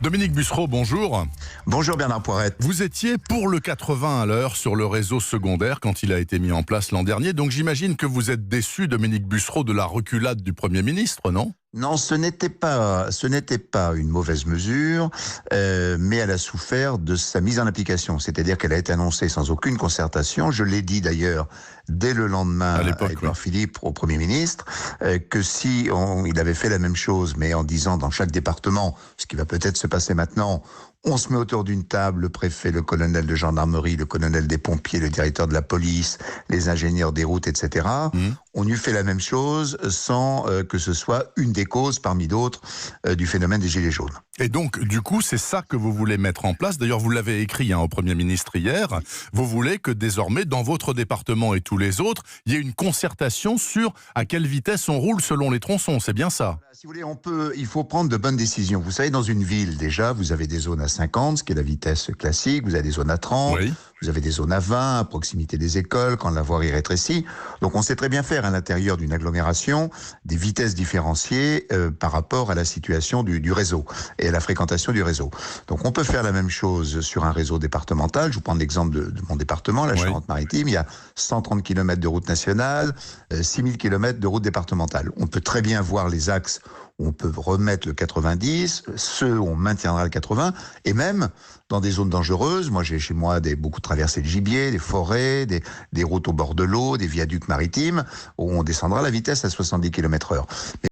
Dominique Bussereau, bonjour. Bonjour Bernard Poirette. Vous étiez pour le 80 à l'heure sur le réseau secondaire quand il a été mis en place l'an dernier. Donc j'imagine que vous êtes déçu, Dominique Bussereau, de la reculade du Premier ministre, non ? Non, ce n'était pas une mauvaise mesure, mais elle a souffert de sa mise en application. C'est-à-dire qu'elle a été annoncée sans aucune concertation. Je l'ai dit d'ailleurs dès le lendemain à Édouard Philippe, au Premier ministre, que si il avait fait la même chose, mais en disant dans chaque département, ce qui va peut-être se passer maintenant, on se met autour d'une table, le préfet, le colonel de gendarmerie, le colonel des pompiers, le directeur de la police, les ingénieurs des routes, etc. On eût fait la même chose sans que ce soit une des causes parmi d'autres du phénomène des Gilets jaunes. Et donc, du coup, c'est ça que vous voulez mettre en place. D'ailleurs, vous l'avez écrit au Premier ministre hier. Vous voulez que désormais, dans votre département et tous les autres, il y ait une concertation sur à quelle vitesse on roule selon les tronçons. C'est bien ça ? Si vous voulez, il faut prendre de bonnes décisions. Vous savez, dans une ville, déjà, vous avez des zones à 50, ce qui est la vitesse classique. Vous avez des zones à 30. Oui. Vous avez des zones à 20, à proximité des écoles, quand la voirie rétrécit. Donc, on sait très bien faire à l'intérieur d'une agglomération des vitesses différenciées par rapport à la situation du réseau et à la fréquentation du réseau. Donc, on peut faire la même chose sur un réseau départemental. Je vous prends l'exemple de mon département, la Charente-Maritime. Il y a 130 km de route nationale, 6000 km de route départementale. On peut très bien voir les axes où on peut remettre le 90, ceux où on maintiendra le 80, et même dans des zones dangereuses. Moi, j'ai chez moi beaucoup de traversées de gibier, des forêts, des routes au bord de l'eau, des viaducs maritimes, où on descendra la vitesse à 70 km/h.